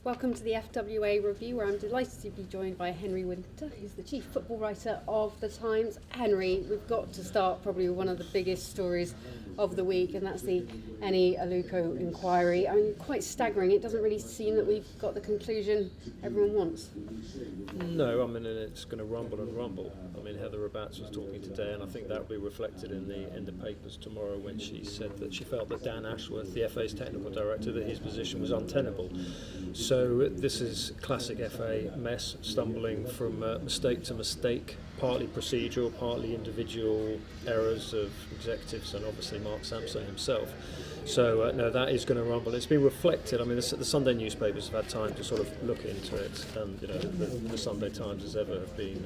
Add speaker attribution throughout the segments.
Speaker 1: Welcome to the FWA review, where I'm delighted to be joined by Henry Winter, who's the chief football writer of The Times. Henry, we've got to start probably with one of the biggest stories of the week, and that's the Eni Aluko inquiry. I mean, quite staggering. It doesn't really seem that we've got the conclusion everyone wants.
Speaker 2: No, I mean, it's going to rumble and rumble. I mean, Heather Rabbatz was talking today, and I think that will be reflected in the papers tomorrow when she said that she felt that Dan Ashworth, the FA's technical director, that his position was untenable. So this is classic FA mess, stumbling from mistake to mistake, partly procedural, partly individual errors of executives and obviously Mark Sampson himself. So no, that is going to rumble. It's been reflected. I mean, the Sunday newspapers have had time to sort of look into it, and the Sunday Times as ever have been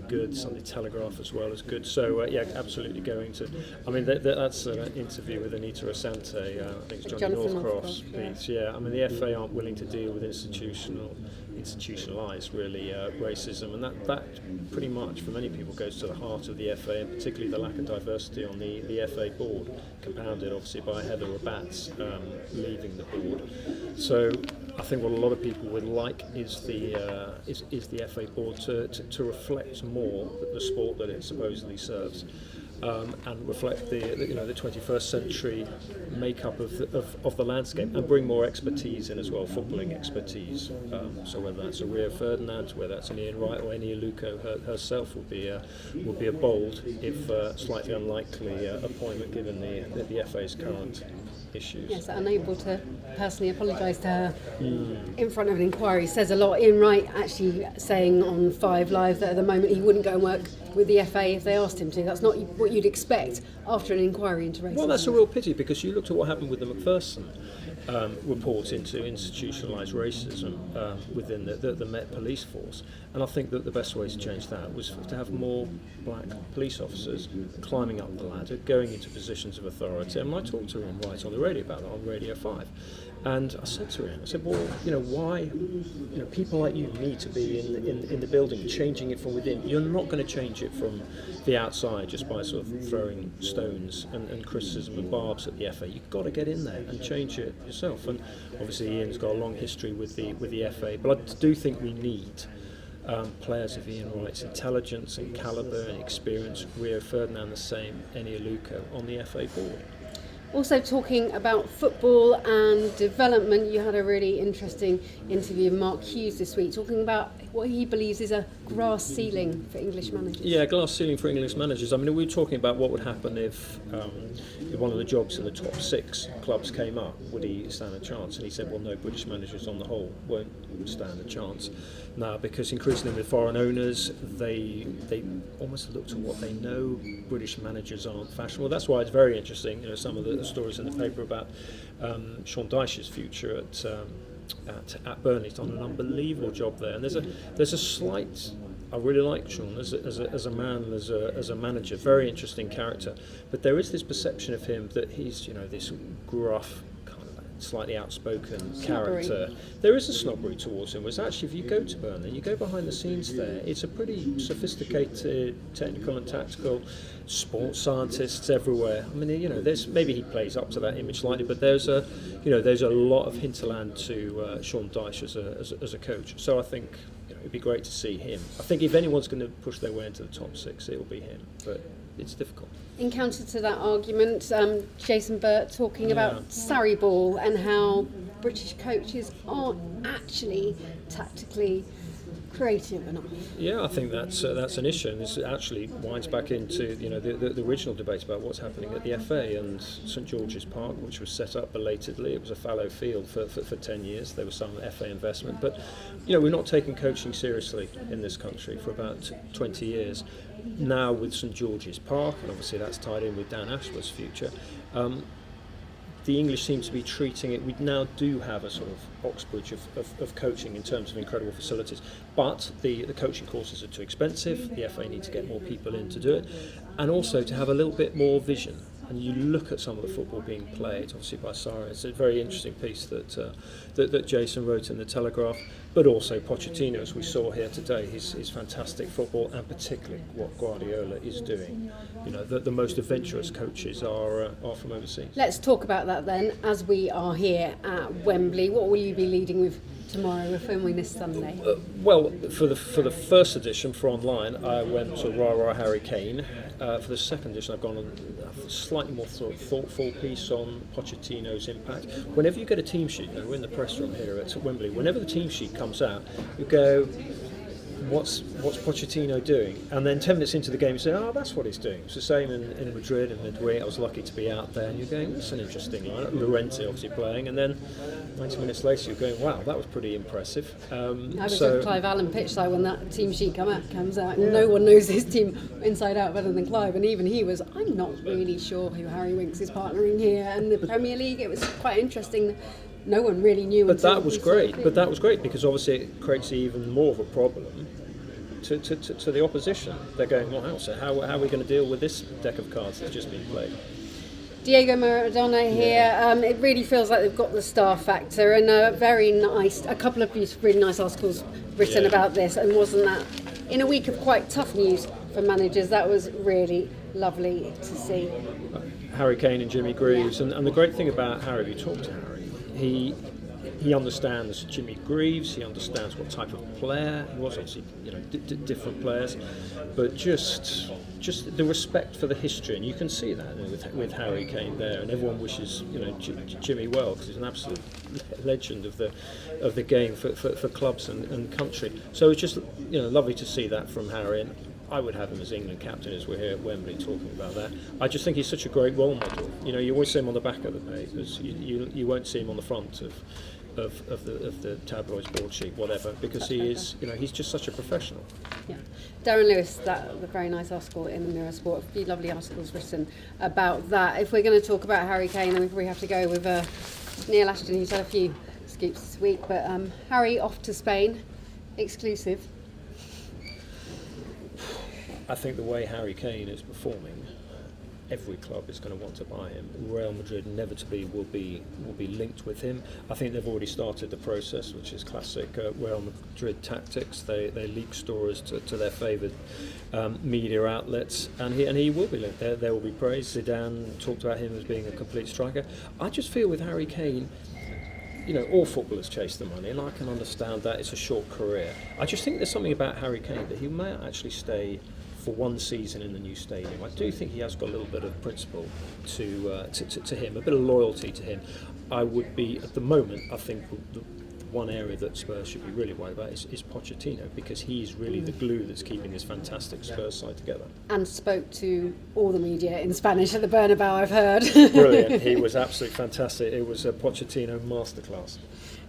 Speaker 2: good. Sunday Telegraph as well is good. So yeah, absolutely going to. I mean, that's an interview with Anita Asante. I think it's Johnny Northcross piece. Yeah, I mean the FA aren't willing to deal with institutionalised really racism, and that pretty much for many people goes to the heart of the FA, and particularly the lack of diversity on the FA board, compounded obviously by Heather Rabbatz leaving the board. So I think what a lot of people would like is the FA board to reflect more the sport that it supposedly serves. And reflect the 21st century makeup of the landscape, and bring more expertise in as well, footballing expertise. So whether that's a Rio Ferdinand, whether that's an Ian Wright or Eni Aluko herself would be a bold, if slightly unlikely, appointment given the FA's current issues.
Speaker 1: Yes, unable to personally apologise to her in front of an inquiry says a lot. Ian Wright actually saying on 5 Live that at the moment he wouldn't go and work with the FA if they asked him to. That's not what you'd expect after an inquiry into racism.
Speaker 2: Well, that's a real pity, because you looked at what happened with the McPherson report into institutionalised racism within the Met Police Force, and I think that the best way to change that was to have more black police officers climbing up the ladder, going into positions of authority. And I talked to Ian Wright on the radio about that on Radio 5. And I said to him, well, why, people like you need to be in the building, changing it from within. You're not going to change it from the outside just by sort of throwing stones and criticism and barbs at the FA. You've got to get in there and change it yourself. And obviously Ian's got a long history with the FA, but I do think we need players of Ian Wright's intelligence and calibre and experience, Rio Ferdinand the same, Eni Aluko on the FA board.
Speaker 1: Also talking about football and development, you had a really interesting interview with Mark Hughes this week, talking about what he believes is a glass ceiling for English managers.
Speaker 2: Yeah, glass ceiling for English managers. I mean, we were talking about what would happen if one of the jobs in the top 6 clubs came up. Would he stand a chance? And he said, well, no, British managers on the whole won't stand a chance now, because increasingly with foreign owners, they almost look to what they know. British managers aren't fashionable. That's why it's very interesting, some of the stories in the paper about Sean Dyche's future at Burnley. He's done an unbelievable job there, and there's a slight. I really like Sean as a man, as a manager, very interesting character. But there is this perception of him that he's this gruff, kind of slightly outspoken character. There is a snobbery towards him. Whereas actually, if you go to Burnley, you go behind the scenes there, it's a pretty sophisticated, technical and tactical. Sports scientists everywhere. I mean, there's maybe he plays up to that image slightly, but there's a lot of hinterland to Sean Dyche as a coach. So I think it'd be great to see him. I think if anyone's going to push their way into the top 6, it'll be him. But it's difficult.
Speaker 1: In counter to that argument, Jason Burt talking about Sarri ball and how British coaches aren't actually tactically creative enough.
Speaker 2: Yeah, I think that's an issue, and this actually winds back into the original debate about what's happening at the FA and St George's Park, which was set up belatedly. It was a fallow field for 10 years. There was some FA investment, but we're not taking coaching seriously in this country for about 20 years. Now with St George's Park, and obviously that's tied in with Dan Ashworth's future, the English seem to be treating it. We now do have a sort of Oxbridge of coaching in terms of incredible facilities, but the coaching courses are too expensive. The FA need to get more people in to do it, and also to have a little bit more vision. and you look at some of the football being played, obviously by Sarri. It's a very interesting piece that Jason wrote in the Telegraph, but also Pochettino, as we saw here today, his fantastic football, and particularly what Guardiola is doing. You know, the most adventurous coaches are from overseas.
Speaker 1: Let's talk about that then, as we are here at Wembley. What will you be leading with tomorrow? We're filming this Sunday.
Speaker 2: Well, for the first edition for online, I went to Rah Harry Kane. For the second edition, I've gone on a slightly more sort of thoughtful piece on Pochettino's impact. Whenever you get a team sheet, you know, we're in the press room here at Wembley, whenever the team sheet comes out, you go, what's Pochettino doing? And then 10 minutes into the game you say, oh, that's what he's doing. It's the same in Madrid and midweek. I was lucky to be out there, and you're going, that's an interesting lineup. Llorente obviously playing, and then 90 minutes later you're going, wow, that was pretty impressive.
Speaker 1: I was at Clive Allen pitchside when that team sheet comes out, and no one knows his team inside out better than Clive, and even he was, I'm not really sure who Harry Winks is partnering here. And the Premier League, it was quite interesting. No one really knew.
Speaker 2: But that was great. But that was great because obviously it creates even more of a problem to the opposition. They're going, well, so how are we going to deal with this deck of cards that's just been played?
Speaker 1: Diego Maradona here. It really feels like they've got the star factor, and a couple of really nice articles written about this. And wasn't that in a week of quite tough news for managers? That was really lovely to see.
Speaker 2: Harry Kane and Jimmy Greaves, and the great thing about Harry, if you talk to Harry, he understands Jimmy Greaves. He understands what type of player he was. Obviously, you know, different players, but just the respect for the history, and you can see that with Harry Kane there, and everyone wishes, you know, Jimmy well, because he's an absolute legend of the game for clubs and country. So it's just, you know, lovely to see that from Harry. And I would have him as England captain, as we're here at Wembley talking about that. I just think he's such a great role model. You know, you always see him on the back of the papers. You won't see him on the front of the tabloids, broadsheet, whatever, because he is, you know, he's just such a professional.
Speaker 1: Yeah, Darren Lewis, the very nice article in the Mirror Sport. A few lovely articles written about that. If we're going to talk about Harry Kane, then we probably have to go with Neil Ashton, who's had a few scoops this week. But Harry off to Spain, exclusive.
Speaker 2: I think the way Harry Kane is performing, every club is going to want to buy him. Real Madrid inevitably will be linked with him. I think they've already started the process, which is classic Real Madrid tactics. They leak stories to their favoured media outlets, and he will be linked. There will be praise. Zidane talked about him as being a complete striker. I just feel with Harry Kane, you know, all footballers chase the money, and I can understand that. It's a short career. I just think there's something about Harry Kane that he may actually stay for one season in the new stadium. I do think he has got a little bit of principle to him, a bit of loyalty to him. I would be, at the moment, I think the one area that Spurs should be really worried about is Pochettino, because he's really the glue that's keeping this fantastic Spurs side together.
Speaker 1: And spoke to all the media in Spanish at the Bernabeu, I've heard.
Speaker 2: Brilliant. He was absolutely fantastic. It was a Pochettino masterclass.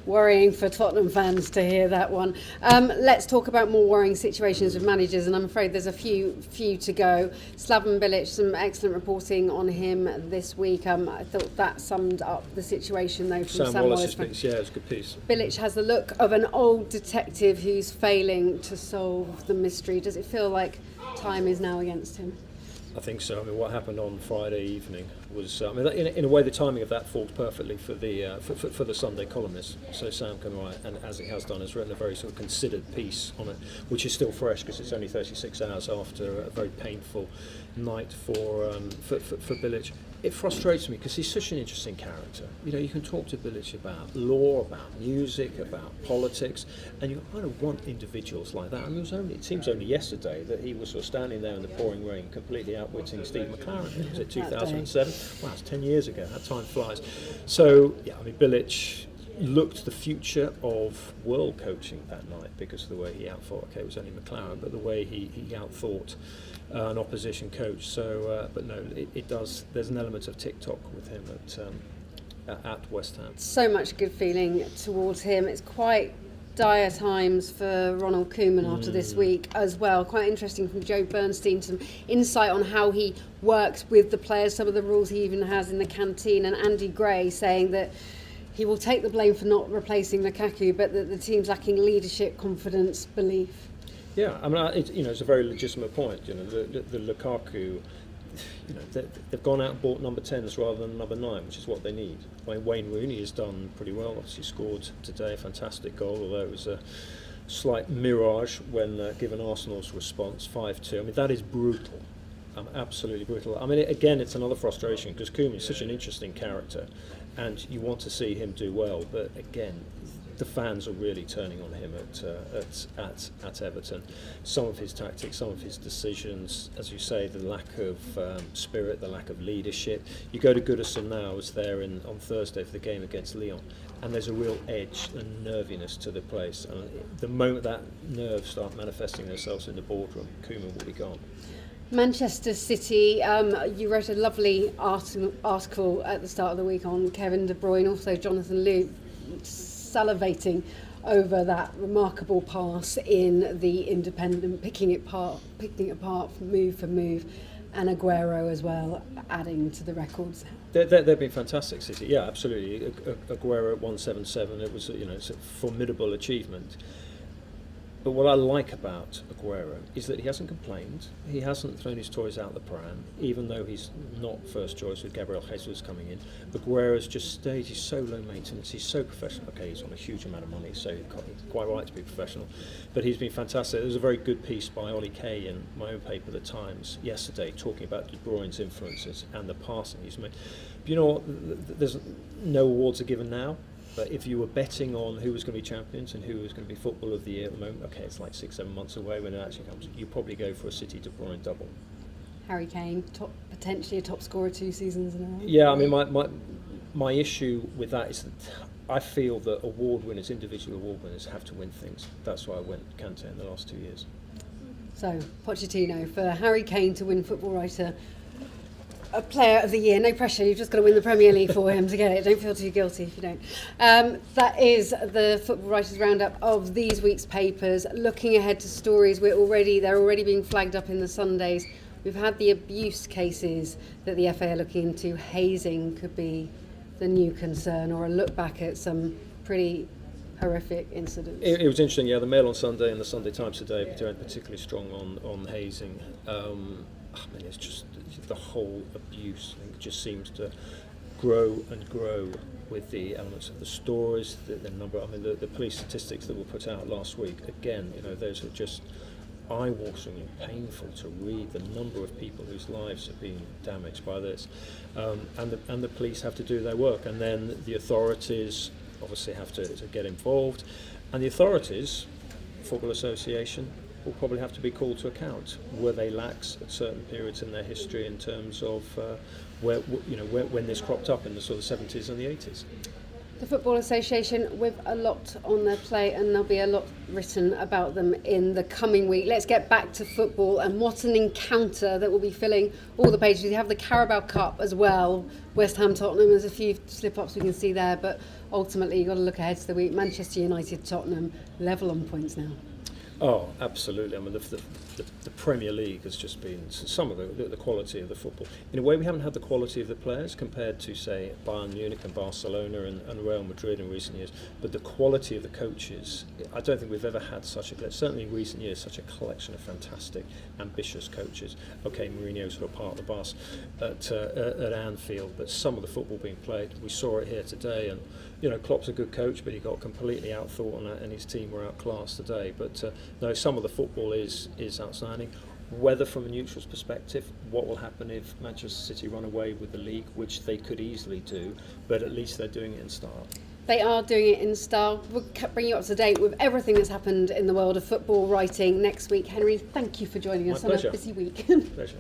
Speaker 1: Worrying for Tottenham fans to hear that one. Let's talk about more worrying situations with managers, and I'm afraid there's a few to go. Slaven Bilic, some excellent reporting on him this week. I thought that summed up the situation, though, from Sam Wallace's
Speaker 2: piece. Yeah, it's a good piece.
Speaker 1: Bilic has the look of an old detective who's failing to solve the mystery. Does it feel like time is now against him?
Speaker 2: I think so. I mean, what happened on Friday evening was, I mean, in a way, the timing of that falls perfectly for the Sunday columnist. So Sam can write, and as he has done, has written a very sort of considered piece on it, which is still fresh because it's only 36 hours after a very painful night for Bilic. It frustrates me because he's such an interesting character. You know, you can talk to Bilic about law, about music, about politics, and you kind of want individuals like that. I mean, it seems only yesterday that he was sort of standing there in the pouring rain, completely outwitting Steve McLaren. Was it 2007? Wow, it's 10 years ago. That time flies. So, yeah, I mean, Bilic looked the future of world coaching that night because of the way he outthought. Okay, it was only McLaren, but the way he outthought an opposition coach. So, but no, it does. There's an element of TikTok with him at West Ham.
Speaker 1: So much good feeling towards him. It's quite dire times for Ronald Koeman after this week as well. Quite interesting from Joe Bernstein, some insight on how he works with the players, some of the rules he even has in the canteen, and Andy Gray saying that he will take the blame for not replacing Lukaku, but that the team's lacking leadership, confidence, belief.
Speaker 2: Yeah, I mean, it's a very legitimate point. You know, the Lukaku they've gone out and bought number 10s rather than number 9, which is what they need. Wayne Rooney has done pretty well. Obviously scored today a fantastic goal, although it was a slight mirage when given Arsenal's response, 5-2. I mean, that is brutal. Absolutely brutal. I mean, again, it's another frustration because Koeman is such an interesting character, and you want to see him do well. But again, the fans are really turning on him at Everton. Some of his tactics, some of his decisions, as you say, the lack of spirit, the lack of leadership. You go to Goodison now, I was there on Thursday for the game against Lyon, and there's a real edge and nerviness to the place. And the moment that nerves start manifesting themselves in the boardroom, Koeman will be gone.
Speaker 1: Manchester City, you wrote a lovely article at the start of the week on Kevin De Bruyne, also Jonathan Liu, salivating over that remarkable pass in the Independent, picking it apart move for move, and Aguero as well, adding to the records.
Speaker 2: They've been fantastic, City. Yeah, absolutely. Aguero at 177. It was, it's a formidable achievement. But what I like about Aguero is that he hasn't complained. He hasn't thrown his toys out the pram, even though he's not first choice with Gabriel Jesus coming in. Aguero's just stayed. He's so low maintenance. He's so professional. Okay, he's on a huge amount of money, so he's quite right to be professional. But he's been fantastic. There was a very good piece by Ollie Kay in my own paper, The Times, yesterday, talking about De Bruyne's influences and the passing he's made. But you know what? There's no awards are given now. But if you were betting on who was going to be champions and who was going to be Footballer of the Year at the moment, okay, it's like 6-7 months away when it actually comes, you probably go for a City De Bruyne double.
Speaker 1: Harry Kane, potentially a top scorer 2 seasons in a row.
Speaker 2: Yeah, I mean, my issue with that is that I feel that individual award winners have to win things. That's why I went Kante in the last 2 years.
Speaker 1: So, Pochettino, for Harry Kane to win Football Writer a Player of the Year, no pressure, you've just got to win the Premier League for him to get it. Don't feel too guilty if you don't. That is the Football Writers Roundup of these week's papers. Looking ahead to stories, they're already being flagged up in the Sundays. We've had the abuse cases that the FA are looking into. Hazing could be the new concern, or a look back at some pretty horrific incidents.
Speaker 2: It was interesting, yeah, the Mail on Sunday and the Sunday Times today were particularly strong on hazing. I mean, it's just the whole abuse thing just seems to grow and grow with the elements of the stories, the number. I mean, the police statistics that were put out last week. Again, those are just eye-wateringly painful to read. The number of people whose lives have been damaged by this, and the police have to do their work, and then the authorities obviously have to get involved, and the authorities, Football Association, will probably have to be called to account. Were they lax at certain periods in their history in terms of when this cropped up in the sort of 70s and the 80s?
Speaker 1: The Football Association with a lot on their plate, and there'll be a lot written about them in the coming week. Let's get back to football, and what an encounter that will be filling all the pages. You have the Carabao Cup as well, West Ham Tottenham. There's a few slip-ups we can see there, but ultimately you've got to look ahead to the week. Manchester United, Tottenham, level on points now.
Speaker 2: Oh, absolutely. I mean, the Premier League has just been some of the quality of the football. In a way, we haven't had the quality of the players compared to, say, Bayern Munich and Barcelona and Real Madrid in recent years. But the quality of the coaches, I don't think we've ever had certainly in recent years, such a collection of fantastic, ambitious coaches. Okay, Mourinho's sort of part of the bus at Anfield, but some of the football being played, we saw it here today. And Klopp's a good coach, but he got completely outthought on that, and his team were outclassed today. But no, some of the football is outstanding. Whether from a neutral's perspective, what will happen if Manchester City run away with the league, which they could easily do, but at least they're doing it in style.
Speaker 1: They are doing it in style. We'll bring you up to date with everything that's happened in the world of football writing next week. Henry, thank you for joining us on a busy week.
Speaker 2: Pleasure.